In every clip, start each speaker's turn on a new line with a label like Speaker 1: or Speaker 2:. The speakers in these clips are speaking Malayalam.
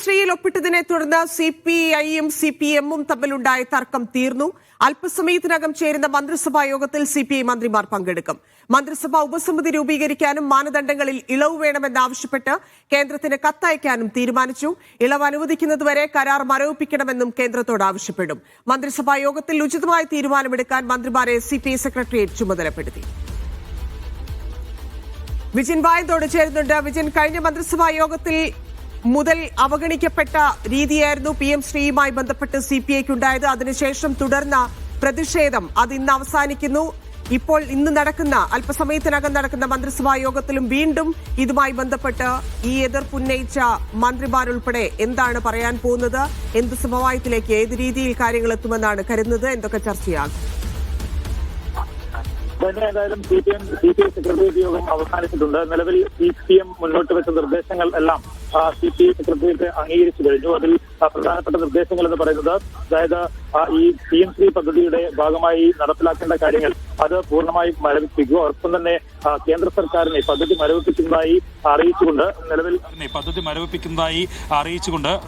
Speaker 1: ശ്രീയിൽ ഒപ്പിട്ടതിനെ തുടർന്ന് CPIയും CPMും തമ്മിലുണ്ടായ തർക്കം തീർന്നു. അല്പസമയത്തിനകം ചേരുന്ന മന്ത്രിസഭാ യോഗത്തിൽ CPI മന്ത്രിമാർ പങ്കെടുക്കും. മന്ത്രിസഭാ ഉപസമിതി രൂപീകരിക്കാനും മാനദണ്ഡങ്ങളിൽ ഇളവ് വേണമെന്നാവശ്യപ്പെട്ട് കേന്ദ്രത്തിന് കത്തയക്കാനും തീരുമാനിച്ചു. ഇളവ് അനുവദിക്കുന്നതുവരെ കരാർ മരവിപ്പിക്കണമെന്നും കേന്ദ്രത്തോട് ആവശ്യപ്പെടും. മന്ത്രിസഭാ യോഗത്തിൽ ഉചിതമായ തീരുമാനമെടുക്കാൻ മന്ത്രിമാരെ CPI സെക്രട്ടേറിയറ്റ് ചുമതലപ്പെടുത്തി. വിജിൻ വായന്തോട് ചേരുന്നുണ്ട്. വിജിൻ, കഴിഞ്ഞ മന്ത്രിസഭാ യോഗത്തിൽ മുതൽ അവഗണിക്കപ്പെട്ട രീതിയായിരുന്നു PM ശ്രീയുമായി ബന്ധപ്പെട്ട് CPIക്കുണ്ടായത്. അതിനുശേഷം തുടർന്ന പ്രതിഷേധം അത് ഇന്ന് അവസാനിക്കുന്നു. ഇപ്പോൾ അല്പസമയത്തിനകം നടക്കുന്ന മന്ത്രിസഭാ യോഗത്തിലും വീണ്ടും ഇതുമായി ബന്ധപ്പെട്ട് ഈ എതിർപ്പുന്നയിച്ച മന്ത്രിമാരുൾപ്പെടെ എന്താണ് പറയാൻ പോകുന്നത്? എന്ത് സമവായത്തിലേക്ക്, ഏത് രീതിയിൽ കാര്യങ്ങൾ എത്തുമെന്നാണ് കരുതുന്നത്? എന്തൊക്കെ ചർച്ചയാകും?
Speaker 2: ഏതായാലും CPI സെക്രട്ടേറിയറ്റ് യോഗം അവസാനിച്ചിട്ടുണ്ട്. നിലവിൽ CPM മുന്നോട്ട് വെച്ച നിർദ്ദേശങ്ങൾ എല്ലാം CPI സെക്രട്ടേറിയറ്റ് അംഗീകരിച്ചു കഴിഞ്ഞു. അതിൽ പ്രധാനപ്പെട്ട നിർദ്ദേശങ്ങൾ എന്ന് പറയുന്നത്, അതായത് ഈ PM ശ്രീ പദ്ധതിയുടെ ഭാഗമായി നടപ്പിലാക്കേണ്ട കാര്യങ്ങൾ അത് പൂർണ്ണമായും മരവിപ്പിക്കുക, ഒപ്പം തന്നെ കേന്ദ്ര സർക്കാരിനെ പദ്ധതി മരവിപ്പിക്കുന്നതായി അറിയിച്ചുകൊണ്ട്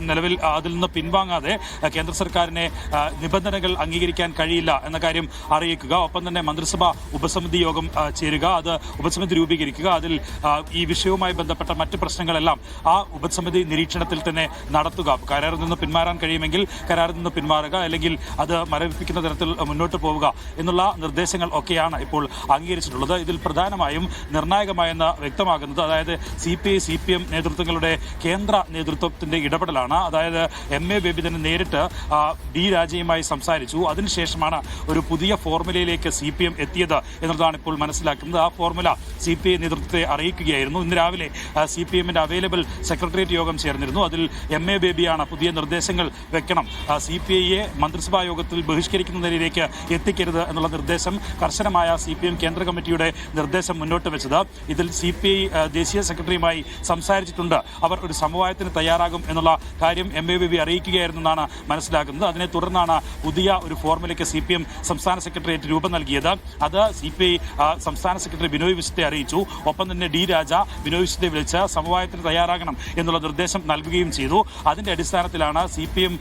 Speaker 2: നിലവിൽ അതിൽ നിന്ന് പിൻവാങ്ങാതെ കേന്ദ്ര സർക്കാരിനെ നിബന്ധനകൾ അംഗീകരിക്കാൻ കഴിയില്ല എന്ന കാര്യം അറിയിക്കുക. ഒപ്പം തന്നെ മന്ത്രിസഭാ ഉപസമിതി യോഗം ചേരുക, അത് ഉപസമിതി രൂപീകരിക്കുക. അതിൽ ഈ വിഷയവുമായി ബന്ധപ്പെട്ട മറ്റ് പ്രശ്നങ്ങളെല്ലാം ആ ഉപസമിതി നിരീക്ഷണത്തിൽ തന്നെ നടത്തുക. കരാറിൽ നിന്ന് പിന്മാറാൻ കഴിയുമെങ്കിൽ കരാറിൽ നിന്ന് പിന്മാറുക, അല്ലെങ്കിൽ അത് മരവിപ്പിക്കുന്ന തരത്തിൽ മുന്നോട്ട് പോവുക എന്നുള്ള നിർദ്ദേശങ്ങൾ ഒക്കെയാണ് ഇപ്പോൾ അംഗീകരിച്ചിട്ടുള്ളത്. ഇതിൽ പ്രധാനമായും നിർണായകമായെന്ന് വ്യക്തമാകുന്നത്, അതായത് CPI CPM നേതൃത്വങ്ങളുടെ കേന്ദ്ര നേതൃത്വത്തിന്റെ ഇടപെടലാണ്. അതായത് MA ബേബി തന്നെ നേരിട്ട് D രാജയുമായി സംസാരിച്ചു. അതിനുശേഷമാണ് ഒരു പുതിയ ഫോർമുലയിലേക്ക് CPM എത്തിയത് എന്നുള്ളതാണ് ഇപ്പോൾ മനസ്സിലാക്കുന്നത്. ആ ഫോർമുല CPI നേതൃത്വത്തെ അറിയിക്കുകയായിരുന്നു. ഇന്ന് രാവിലെ CPMന്റെ അവൈലബിൾ സെക്രട്ടേറിയറ്റ് യോഗം ചേർന്നിരുന്നു. അതിൽ MA ബേബിയാണ് പുതിയ നിർദ്ദേശങ്ങൾ വെക്കണം, CPIയെ മന്ത്രിസഭാ യോഗത്തിൽ ബഹിഷ്കരിക്കുന്നതിലേക്ക് എത്തിക്കരുത് എന്നുള്ള നിർദ്ദേശം കർശനമായ CPM കേന്ദ്ര കമ്മിറ്റിയുടെ നിർദ്ദേശം മുന്നോട്ട് വെച്ചത്. ഇതിൽ CPI ദേശീയ സെക്രട്ടറിയുമായി സംസാരിച്ചിട്ടുണ്ട്. അവർ ഒരു സമവായത്തിന് തയ്യാറാകും എന്നുള്ള കാര്യം MA ബേബി അറിയിക്കുകയായിരുന്നെന്നാണ് മനസ്സിലാക്കുന്നത്. അതിനെ തുടർന്നാണ് പുതിയ ഒരു ഫോർമുലയ്ക്ക് CPM സംസ്ഥാന സെക്രട്ടേറിയറ്റ് രൂപം നൽകിയത്. അത് CPI സംസ്ഥാന സെക്രട്ടറി ബിനോയ് വിശ്വത്തെ അറിയിച്ചു. ഒപ്പം തന്നെ D രാജ ബിനോയ് വിശ്വത്തെ വിളിച്ച് സമവായത്തിന് തയ്യാറാകണം എന്നുള്ള നിർദ്ദേശം നൽകുകയും ചെയ്തു. അതിന്റെ അടിസ്ഥാനത്തിലാണ് CPM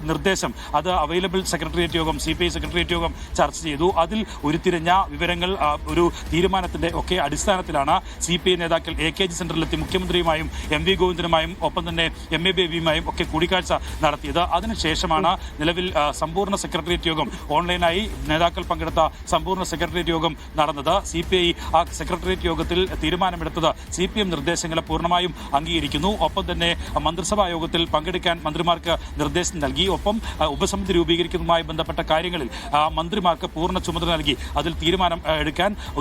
Speaker 2: നിർദ്ദേശം അത് അവൈലബിൾ സെക്രട്ടേറിയറ്റ് യോഗം CPI സെക്രട്ടേറിയറ്റ് യോഗം ചർച്ച ചെയ്തു. അതിൽ ഉരുത്തിരിഞ്ഞ വിവരങ്ങൾ ഒരു തീരുമാനത്തിന്റെ ഒക്കെ അടിസ്ഥാനത്തിലാണ് CPI നേതാക്കൾ AKG സെന്ററിലെത്തി മുഖ്യമന്ത്രിയുമായും MV ഗോവിന്ദനുമായും ഒപ്പം തന്നെ MA ബേബിയുമായും ഒക്കെ കൂടിക്കാഴ്ച നടത്തിയത്. അതിനുശേഷമാണ് നിലവിൽ സമ്പൂർണ്ണ സെക്രട്ടേറിയറ്റ് യോഗം ഓൺലൈനായി നേതാക്കൾ പങ്കെടുത്ത സമ്പൂർണ്ണ സെക്രട്ടേറിയറ്റ് യോഗം നടന്നത്. CPI ആ സെക്രട്ടേറിയറ്റ് യോഗത്തിൽ തീരുമാനമെടുത്തത് CPM നിർദ്ദേശങ്ങളെ പൂർണ്ണമായും അംഗീകരിക്കുന്നു. ഒപ്പം തന്നെ മന്ത്രിസഭാ യോഗത്തിൽ പങ്കെടുക്കാൻ മന്ത്രിമാർക്ക് നിർദ്ദേശം നൽകി. ഒപ്പം ഉപസമിതി രൂപീകരിക്കുന്നതുമായി ബന്ധപ്പെട്ട കാര്യങ്ങളിൽ മന്ത്രിമാർക്ക് പൂർണ്ണ ചുമതല നൽകി. അതിൽ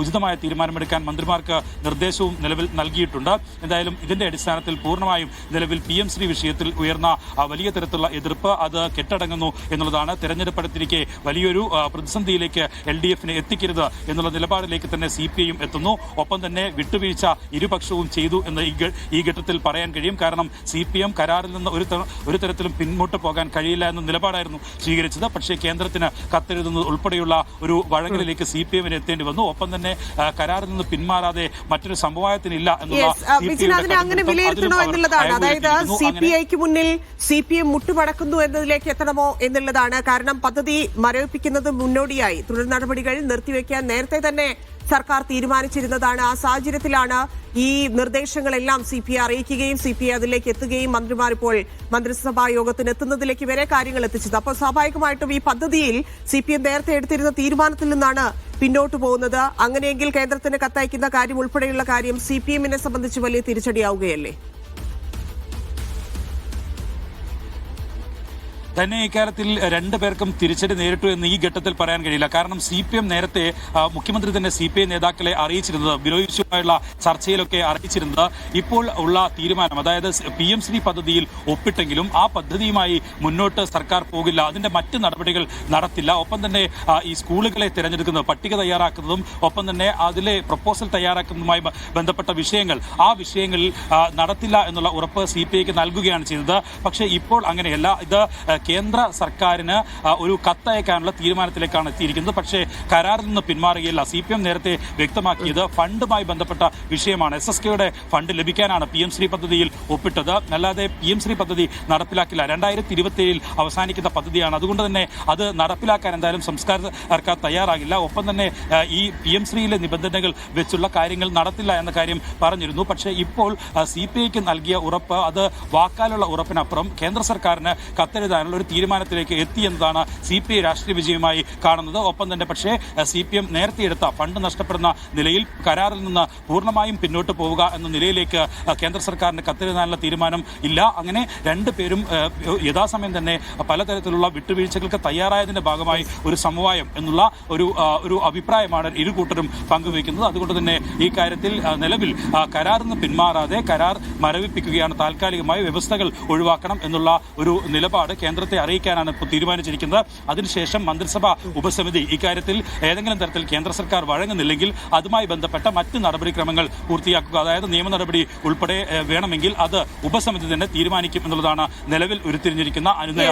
Speaker 2: ഉചിതമായ തീരുമാനമെടുക്കാൻ മന്ത്രിമാർക്ക് നിർദ്ദേശവും നിലവിൽ നൽകിയിട്ടുണ്ട്. എന്തായാലും ഇതിന്റെ അടിസ്ഥാനത്തിൽ പൂർണ്ണമായും നിലവിൽ PM ശ്രീ വിഷയത്തിൽ ഉയർന്ന വലിയ തരത്തിലുള്ള എതിർപ്പ് അത് കെട്ടടങ്ങുന്നു എന്നുള്ളതാണ്. തെരഞ്ഞെടുപ്പെടുത്തിരിക്കെ വലിയൊരു പ്രതിസന്ധിയിലേക്ക് LDFനെ എത്തിക്കരുത് എന്നുള്ള നിലപാടിലേക്ക് തന്നെ CPIയും എത്തുന്നു. ഒപ്പം തന്നെ വിട്ടുവീഴ്ച ഇരുപക്ഷവും ചെയ്തു എന്ന് ഈ ഘട്ടത്തിൽ പറയാൻ കഴിയും. കാരണം CPM കരാറിൽ നിന്ന് ഒരു തരത്തിലും പിന്നോട്ട് പോകാൻ കഴിയില്ല എന്ന നിലപാടായിരുന്നു സ്വീകരിച്ചത്. പക്ഷേ കേന്ദ്രത്തിന് കത്തെഴുതുന്നത് ഉൾപ്പെടെയുള്ള ഒരു വഴങ്ങലിലേക്ക് CPMന് എത്തേണ്ടി വന്നു. ഒപ്പം തന്നെ കരാറിൽ നിന്ന് പിന്മാറാതെ മറ്റൊരു സമവായത്തിനില്ല എന്നുള്ള
Speaker 1: അങ്ങനെ വിലയിരുത്തണോ എന്നുള്ളതാണ്. അതായത് CPIക്ക് മുന്നിൽ CPM മുട്ടുമടക്കുന്നു എന്നതിലേക്ക് എത്തണമോ എന്നുള്ളതാണ്. കാരണം പദ്ധതി മരവിപ്പിക്കുന്നത് മുന്നോടിയായി തുടർ നടപടികൾ നിർത്തിവെക്കാൻ നേരത്തെ തന്നെ സർക്കാർ തീരുമാനിച്ചിരുന്നതാണ്. ആ സാഹചര്യത്തിലാണ് ഈ നിർദ്ദേശങ്ങളെല്ലാം CPI അറിയിക്കുകയും CPI അതിലേക്ക് എത്തുകയും മന്ത്രിമാർ ഇപ്പോൾ മന്ത്രിസഭാ യോഗത്തിന് എത്തുന്നതിലേക്ക് വരെ കാര്യങ്ങൾ എത്തിച്ചത്. അപ്പോൾ സ്വാഭാവികമായിട്ടും ഈ പദ്ധതിയിൽ CPM നേരത്തെ എടുത്തിരുന്ന തീരുമാനത്തിൽ നിന്നാണ് പിന്നോട്ട് പോകുന്നത്. അങ്ങനെയെങ്കിൽ കേന്ദ്രത്തിന് കത്തയക്കുന്ന കാര്യം ഉൾപ്പെടെയുള്ള കാര്യം CPMനെ സംബന്ധിച്ച് വലിയ തിരിച്ചടിയാവുകയല്ലേ?
Speaker 3: തന്നെ ഇക്കാര്യത്തിൽ രണ്ടുപേർക്കും തിരിച്ചടി നേരിട്ടു എന്ന് ഈ ഘട്ടത്തിൽ പറയാൻ കഴിയില്ല. കാരണം CPM നേരത്തെ മുഖ്യമന്ത്രി തന്നെ CPI നേതാക്കളെ അറിയിച്ചിരുന്നത്, ബിനോയ് വിശ്വമായുള്ള ചർച്ചയിലൊക്കെ അറിയിച്ചിരുന്നത് ഇപ്പോൾ ഉള്ള തീരുമാനം, അതായത് PM ശ്രീ പദ്ധതിയിൽ ഒപ്പിട്ടെങ്കിലും ആ പദ്ധതിയുമായി മുന്നോട്ട് സർക്കാർ പോകില്ല, അതിന്റെ മറ്റ് നടപടികൾ നടത്തില്ല. ഒപ്പം തന്നെ ഈ സ്കൂളുകളെ തിരഞ്ഞെടുക്കുന്നത്, പട്ടിക തയ്യാറാക്കുന്നതും ഒപ്പം തന്നെ അതിലെ പ്രപ്പോസൽ തയ്യാറാക്കുന്നതുമായി ബന്ധപ്പെട്ട വിഷയങ്ങൾ, ആ വിഷയങ്ങളിൽ നടത്തില്ല എന്നുള്ള ഉറപ്പ് CPIക്ക് നൽകുകയാണ് ചെയ്തത്. പക്ഷേ ഇപ്പോൾ അങ്ങനെയല്ല. ഇത് കേന്ദ്ര സർക്കാരിന് ഒരു കത്തയക്കാനുള്ള തീരുമാനത്തിലേക്കാണ് എത്തിയിരിക്കുന്നത്. പക്ഷേ കരാറിൽ നിന്ന് പിന്മാറുകയില്ല. CPM നേരത്തെ വ്യക്തമാക്കിയത് ഫണ്ടുമായി ബന്ധപ്പെട്ട വിഷയമാണ്. SSKയുടെ ഫണ്ട് ലഭിക്കാനാണ് PM ശ്രീ പദ്ധതിയിൽ ഒപ്പിട്ടത്. അല്ലാതെ PM ശ്രീ പദ്ധതി നടപ്പിലാക്കില്ല. 2027 അവസാനിക്കുന്ന പദ്ധതിയാണ്. അതുകൊണ്ട് തന്നെ അത് നടപ്പിലാക്കാൻ എന്തായാലും സംസ്ഥാന സർക്കാർ തയ്യാറാകില്ല. ഒപ്പം തന്നെ ഈ PM ശ്രീയിലെ നിബന്ധനകൾ വെച്ചുള്ള കാര്യങ്ങൾ നടത്തില്ല എന്ന കാര്യം പറഞ്ഞിരുന്നു. പക്ഷേ ഇപ്പോൾ CPIക്ക് നൽകിയ ഉറപ്പ് അത് വാക്കാലുള്ള ഉറപ്പിനപ്പുറം കേന്ദ്ര സർക്കാരിന് കത്തെഴുതാനുള്ള ഒരു തീരുമാനത്തിലേക്ക് എത്തിയെന്നതാണ് CPI രാഷ്ട്രീയ വിജയമായി കാണുന്നത്. ഒപ്പം തന്നെ പക്ഷേ CPM നേരത്തെ എടുത്ത ഫണ്ട് നഷ്ടപ്പെടുന്ന നിലയിൽ കരാറിൽ നിന്ന് പൂർണ്ണമായും പിന്നോട്ട് പോവുക എന്ന നിലയിലേക്ക് കേന്ദ്ര സർക്കാരിന് കത്തെഴുതാനുള്ള തീരുമാനം ഇല്ല. അങ്ങനെ രണ്ടുപേരും യഥാസമയം തന്നെ പലതരത്തിലുള്ള വിട്ടുവീഴ്ചകൾക്ക് തയ്യാറായതിന്റെ ഭാഗമായി ഒരു സമവായം എന്നുള്ള ഒരു അഭിപ്രായമാണ് ഇരു കൂട്ടരും പങ്കുവയ്ക്കുന്നത്. അതുകൊണ്ട് തന്നെ ഈ കാര്യത്തിൽ നിലവിൽ കരാറിൽ നിന്ന് പിന്മാറാതെ കരാർ മരവിപ്പിക്കുകയാണ്, താൽക്കാലികമായി വ്യവസ്ഥകൾ ഒഴിവാക്കണം എന്നുള്ള ഒരു നിലപാട് കേന്ദ്രത്തെ അറിയിക്കാനാണ് ഇപ്പോൾ തീരുമാനിച്ചിരിക്കുന്നത്. അതിനുശേഷം മന്ത്രിസഭാ ഉപസമിതി ഇക്കാര്യത്തിൽ ഏതെങ്കിലും തരത്തിൽ കേന്ദ്ര സർക്കാർ വഴങ്ങുന്നില്ലെങ്കിൽ അതുമായി ബന്ധപ്പെട്ട മറ്റ് നടപടിക്രമങ്ങൾ പൂർത്തിയാക്കുക, അതായത് നിയമ നടപടി ഉൾപ്പെടെ വേണമെങ്കിൽ അത് ഉപസമിതി തന്നെ തീരുമാനിക്കും എന്നുള്ളതാണ് നിലവിൽ ഉരുത്തിരിഞ്ഞിരിക്കുന്ന അനുനയ.